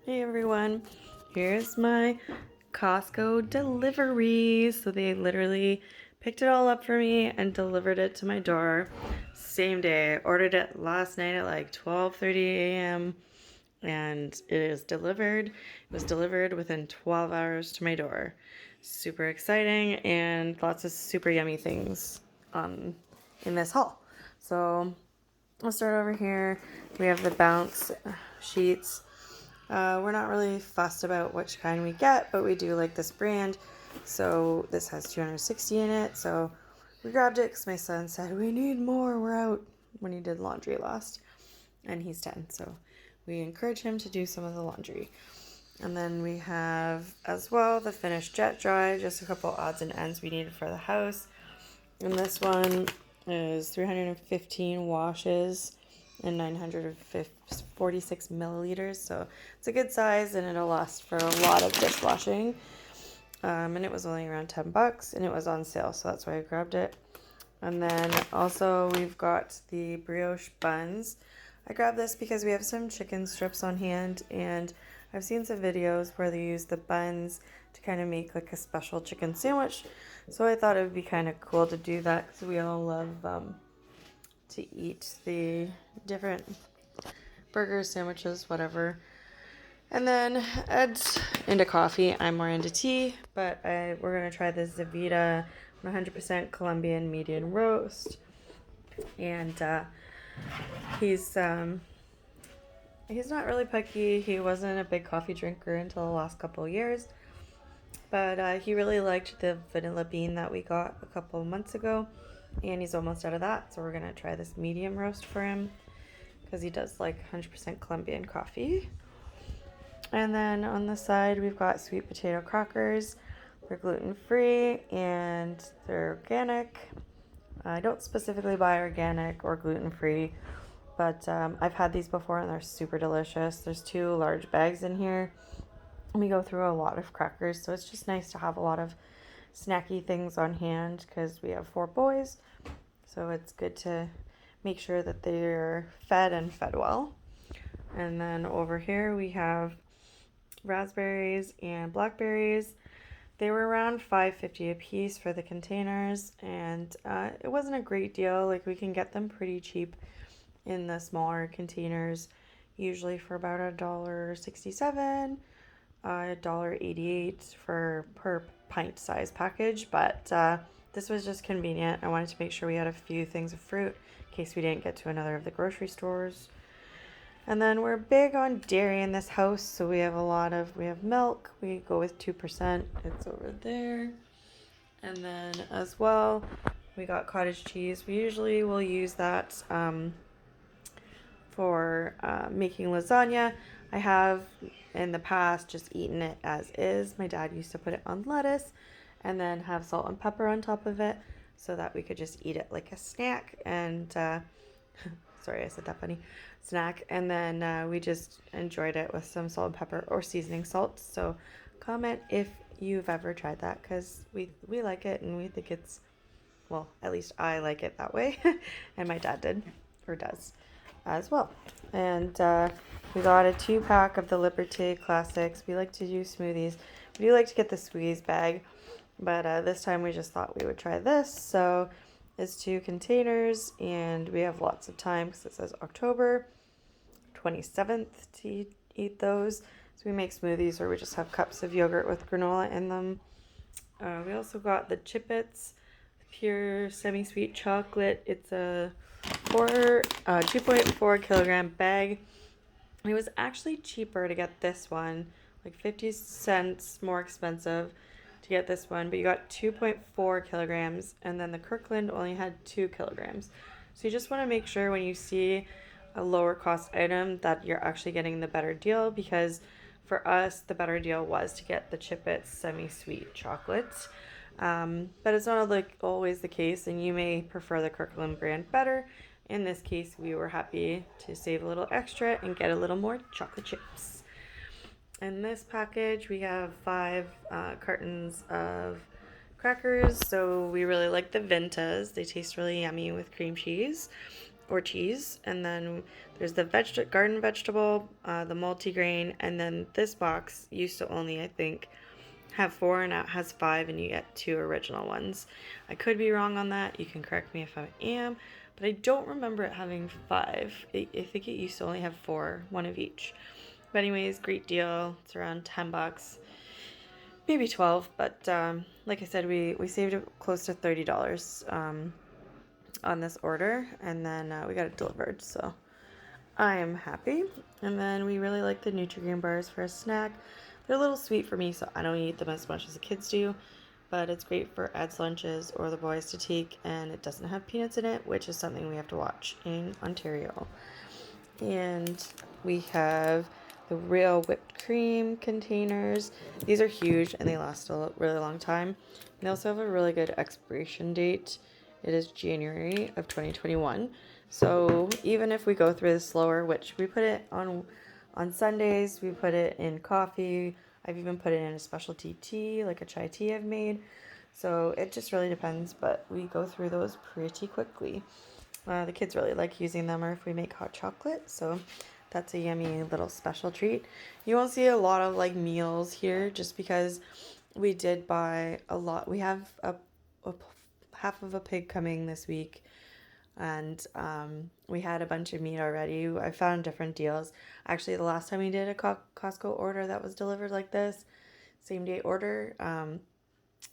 Hey everyone, here's my Costco delivery. So they literally picked it all up for me and delivered it to my door same day. I ordered it last night at like 12:30 a.m. and it is delivered. It was delivered within 12 hours to my door. Super exciting and lots of super yummy things in this haul. So I'll start over here. We have the bounce sheets. We're not really fussed about which kind we get, but we do like this brand. So this has 260 in it. So we grabbed it because my son said, we need more, we're out, when he did laundry last. And he's 10, so we encourage him to do some of the laundry. And then we have as well the finished jet dry, just a couple odds and ends we needed for the house. And this one is 315 washes and 946 milliliters. So it's a good size and it'll last for a lot of dishwashing. And it was only around $10 and it was on sale, so that's why I grabbed it. And then also we've got the brioche buns. I grabbed this because we have some chicken strips on hand and I've seen some videos where they use the buns to kind of make like a special chicken sandwich. So I thought it would be kind of cool to do that because we all love to eat the different burgers, sandwiches, whatever. And then Ed's into coffee. I'm more into tea, but we're going to try this Zavita 100% Colombian medium roast. And he's not really picky. He wasn't a big coffee drinker until the last couple of years. But he really liked the vanilla bean that we got a couple of months ago. And he's almost out of that. So we're going to try this medium roast for him because he does like 100% Colombian coffee. And then on the side, we've got sweet potato crackers. They're gluten-free and they're organic. I don't specifically buy organic or gluten-free, but I've had these before and they're super delicious. There's 2 large bags in here. We go through a lot of crackers, so it's just nice to have a lot of snacky things on hand because we have 4 boys. So it's good to make sure that they're fed and fed well. And then over here we have raspberries and blackberries. They were around $5.50 a piece for the containers, and it wasn't a great deal. Like we can get them pretty cheap in the smaller containers, usually for about $1.67, $1.88 for per pint size package. But this was just convenient. I wanted to make sure we had a few things of fruit in case we didn't get to another of the grocery stores. And then we're big on dairy in this house, so we have milk. We go with 2%. It's over there. And then as well, we got cottage cheese. We usually will use that for making lasagna. I have in the past just eaten it as is. My dad used to put it on lettuce and then have salt and pepper on top of it so that we could just eat it like a snack. And sorry, I said that funny. Snack. And then we just enjoyed it with some salt and pepper or seasoning salt. So comment if you've ever tried that because we like it and we think it's, well, at least I like it that way. And my dad did or does as well. And we got a 2-pack of the Liberté Classics. We like to do smoothies. We do like to get the squeeze bag, but this time we just thought we would try this. So it's 2 containers, and we have lots of time because it says October 27th to eat those. So we make smoothies, or we just have cups of yogurt with granola in them. We also got the Chippets, pure semi-sweet chocolate. It's a 2.4 kilogram bag. It was actually cheaper to get this one, like 50 cents more expensive to get this one, but you got 2.4 kilograms, and then the Kirkland only had 2 kilograms. So you just want to make sure when you see a lower cost item that you're actually getting the better deal, because for us, the better deal was to get the Chippets semi-sweet chocolates. But it's not like always the case, and you may prefer the Kirkland brand better. In this case, we were happy to save a little extra and get a little more chocolate chips. In this package, we have 5 cartons of crackers. So we really like the Ventas. They taste really yummy with cream cheese. or cheese. And then there's the garden vegetable, the multigrain, and then this box used to only, I think, have 4, and now it has 5, and you get 2 original ones. I could be wrong on that. You can correct me if I am, but I don't remember it having 5. I think it used to only have 4, one of each. But anyways, great deal. It's around $10, maybe 12. But like I said, we saved close to $30 on this order, and then we got it delivered. So I am happy. And then we really like the Nutri-Grain bars for a snack. They're a little sweet for me, so I don't eat them as much as the kids do, but it's great for Ed's lunches or the boys to take, and it doesn't have peanuts in it, which is something we have to watch in Ontario. And we have the real whipped cream containers. These are huge and they last a really long time. And they also have a really good expiration date. It is January of 2021. So even if we go through the slower, which we put it on Sundays, we put it in coffee. I've even put it in a specialty tea, like a chai tea I've made. So it just really depends, but we go through those pretty quickly. The kids really like using them, or if we make hot chocolate, so that's a yummy little special treat. You won't see a lot of like meals here just because we did buy a lot. We have a half of a pig coming this week, and we had a bunch of meat already. I found different deals. Actually, the last time we did a Costco order that was delivered like this, same day order,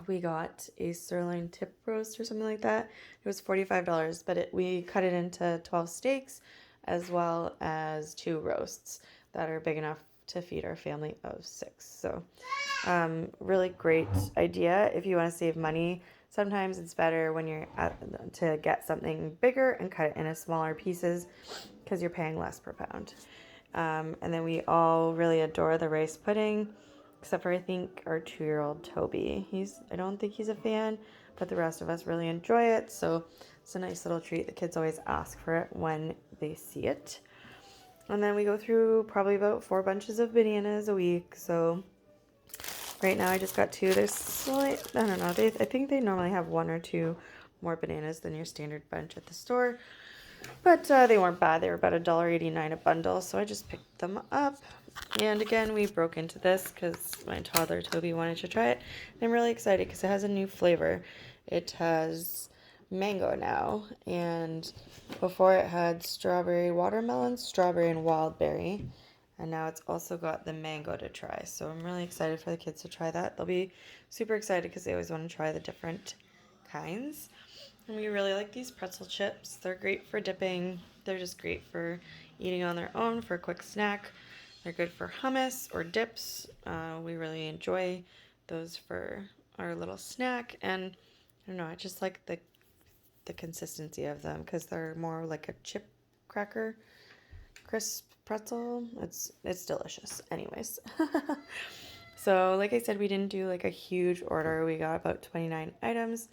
we got a sirloin tip roast or something like that. It was $45, but we cut it into 12 steaks as well as 2 roasts that are big enough to feed our family of 6. So really great idea if you want to save money. Sometimes it's better when you're to get something bigger and cut it into smaller pieces because you're paying less per pound. And then we all really adore the rice pudding, except for I think our 2-year-old Toby. I don't think he's a fan, but the rest of us really enjoy it. So it's a nice little treat. The kids always ask for it when they see it. And then we go through probably about 4 bunches of bananas a week. So right now I just got 2. There's I don't know. I think they normally have 1 or 2 more bananas than your standard bunch at the store. But they weren't bad. They were about $1.89 a bundle, so I just picked them up. And again, we broke into this because my toddler Toby wanted to try it. And I'm really excited because it has a new flavor. It has mango now, and before it had strawberry watermelon, strawberry, and wild berry. And now it's also got the mango to try. So I'm really excited for the kids to try that. They'll be super excited because they always want to try the different kinds. And we really like these pretzel chips. They're great for dipping. They're just great for eating on their own for a quick snack. They're good for hummus or dips. We really enjoy those for our little snack. And I don't know, I just like the consistency of them because they're more like a chip cracker crisp pretzel. It's delicious. Anyways. So like I said, we didn't do like a huge order. We got about 29 items.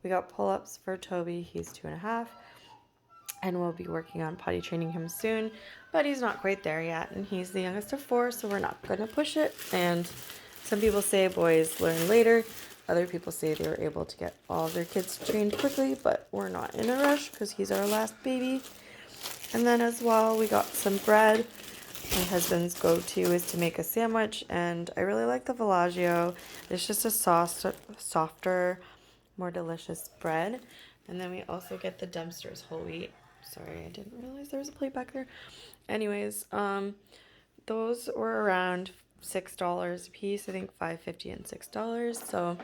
We got pull-ups for Toby. He's 2.5. And we'll be working on potty training him soon. But he's not quite there yet. And he's the youngest of 4, so we're not going to push it. And some people say boys learn later. Other people say they were able to get all their kids trained quickly. But we're not in a rush because he's our last baby. And then as well, we got some bread. My husband's go-to is to make a sandwich. And I really like the Villaggio. It's just a softer, more delicious bread. And then we also get the Dempster's whole wheat. Sorry, I didn't realize there was a plate back there. Anyways, those were around $6 a piece. I think $5.50 and $6. So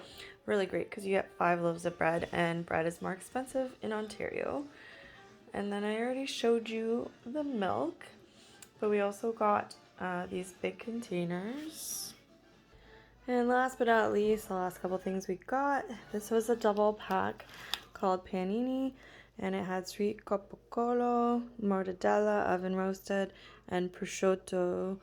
really great because you get 5 loaves of bread, and bread is more expensive in Ontario. And then I already showed you the milk, but we also got these big containers. And last but not least, the last couple things we got, this was a double pack called Panini, and it had sweet capocollo, mortadella, oven roasted, and prosciutto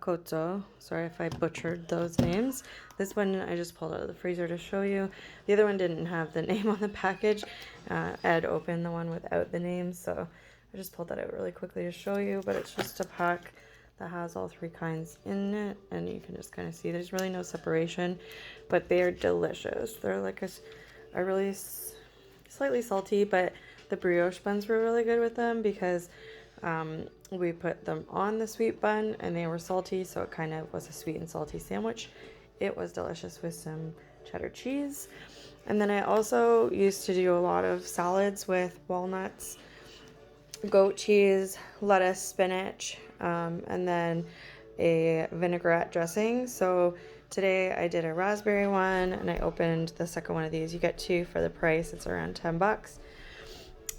cotto. Sorry if I butchered those names. This one I just pulled out of the freezer to show you. The other one didn't have the name on the package. Ed opened the one without the name, so I just pulled that out really quickly to show you, but it's just a pack that has all 3 kinds in it, and you can just kind of see there's really no separation, but they're delicious. They're like a really slightly salty, but The brioche buns were really good with them because we put them on the sweet bun and they were salty, so it kind of was a sweet and salty sandwich. It was delicious with some cheddar cheese. And then I also used to do a lot of salads with walnuts, goat cheese, lettuce, spinach, and then a vinaigrette dressing. So today I did a raspberry one and I opened the second one of these. You get two for the price. It's around $10.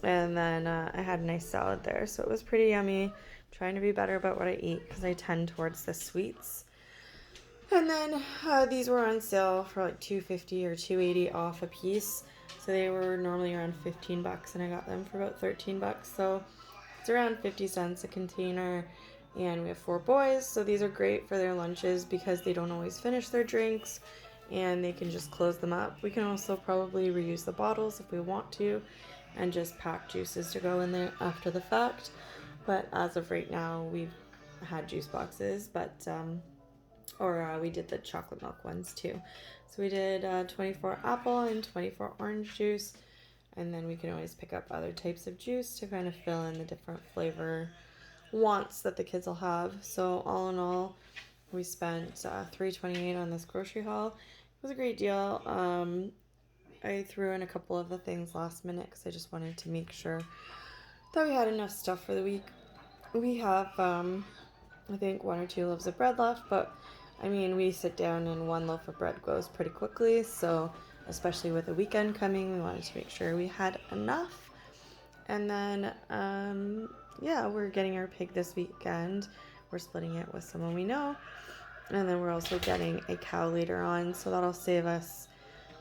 And then I had a nice salad there. So it was pretty yummy. I'm trying to be better about what I eat because I tend towards the sweets. And then these were on sale for like $2.50 or $2.80 off a piece. So they were normally around $15 and I got them for about $13. So it's around 50 cents a container. And we have 4 boys, so these are great for their lunches because they don't always finish their drinks and they can just close them up. We can also probably reuse the bottles if we want to and just pack juices to go in there after the fact. But as of right now, we've had juice boxes, but we did the chocolate milk ones too. So we did 24 apple and 24 orange juice, and then we can always pick up other types of juice to kind of fill in the different flavor wants that the kids will have. So all in all, we spent $3.28 on this grocery haul. It was a great deal. I threw in a couple of the things last minute because I just wanted to make sure that we had enough stuff for the week. We have I think 1 or 2 loaves of bread left, but I mean, we sit down and 1 loaf of bread goes pretty quickly, so especially with the weekend coming, we wanted to make sure we had enough. And then we're getting our pig this weekend. We're splitting it with someone we know. And then we're also getting a cow later on, so that'll save us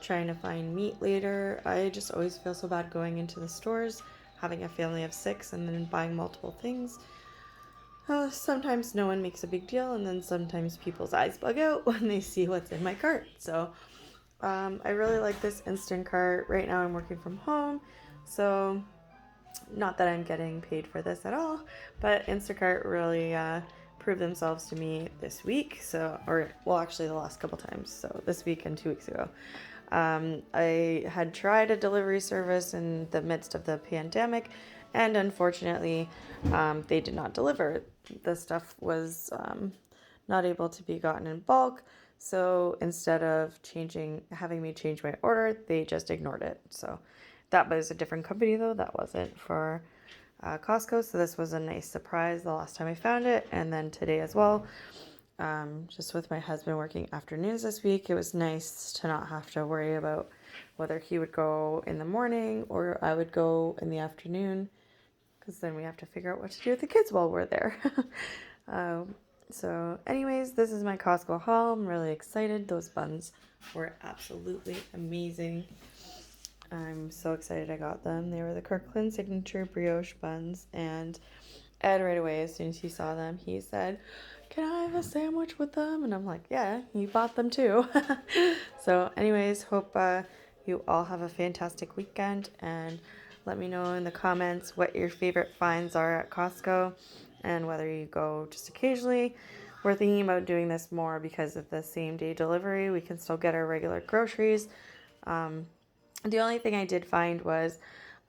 trying to find meat later. I just always feel so bad going into the stores, having a family of 6 and then buying multiple things. Sometimes no one makes a big deal, and then sometimes people's eyes bug out when they see what's in my cart. So I really like this Instacart. Right now I'm working from home, so not that I'm getting paid for this at all, but Instacart really proved themselves to me this week. Actually the last couple times. So this week and 2 weeks ago. I had tried a delivery service in the midst of the pandemic, and unfortunately, they did not deliver. The stuff was not able to be gotten in bulk. So instead of having me change my order, they just ignored it. So that was a different company though. That wasn't for Costco. So this was a nice surprise the last time I found it. And then today as well, just with my husband working afternoons this week, it was nice to not have to worry about whether he would go in the morning or I would go in the afternoon, because then we have to figure out what to do with the kids while we're there. So anyways, this is my Costco haul. I'm really excited. Those buns were absolutely amazing. I'm so excited I got them. They were the Kirkland Signature Brioche buns, and Ed right away, as soon as he saw them, he said, "Can I have a sandwich with them?" And I'm like, "Yeah, you bought them too." So anyways, hope you all have a fantastic weekend, and let me know in the comments what your favorite finds are at Costco and whether you go just occasionally. We're thinking about doing this more because of the same day delivery. We can still get our regular groceries. The only thing I did find was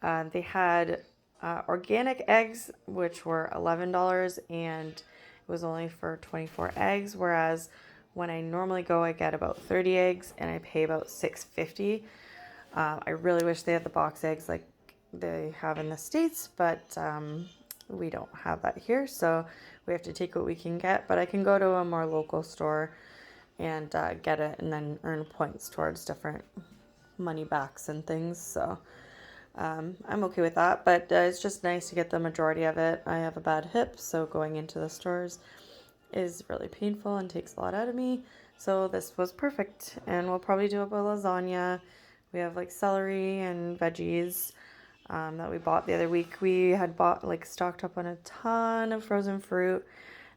they had organic eggs, which were $11, and it was only for 24 eggs, whereas when I normally go, I get about 30 eggs and I pay about $6.50. I really wish they had the box eggs like they have in the States, but we don't have that here, so we have to take what we can get. But I can go to a more local store and get it and then earn points towards different money backs and things, so I'm okay with that. But it's just nice to get the majority of it. I have a bad hip, so going into the stores is really painful and takes a lot out of me, so this was perfect. And we'll probably do up a lasagna. We have like celery and veggies that we bought the other week. We had stocked up on a ton of frozen fruit,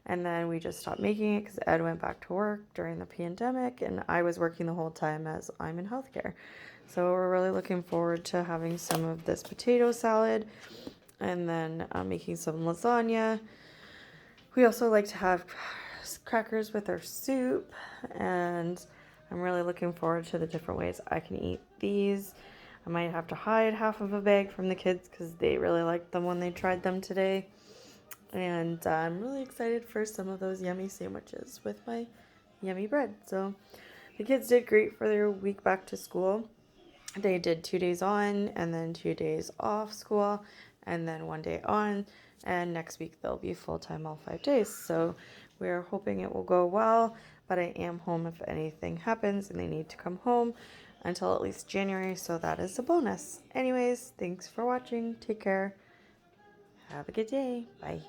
and then we just stopped making it because Ed went back to work during the pandemic, and I was working the whole time as I'm in healthcare. So we're really looking forward to having some of this potato salad and then making some lasagna. We also like to have crackers with our soup, and I'm really looking forward to the different ways I can eat these. I might have to hide half of a bag from the kids because they really liked them when they tried them today. And I'm really excited for some of those yummy sandwiches with my yummy bread. So the kids did great for their week back to school. They did 2 days on and then 2 days off school and then 1 day on. And next week they'll be full-time all 5 days. So we're hoping it will go well, but I am home if anything happens and they need to come home until at least January. So that is a bonus. Anyways, thanks for watching. Take care. Have a good day. Bye.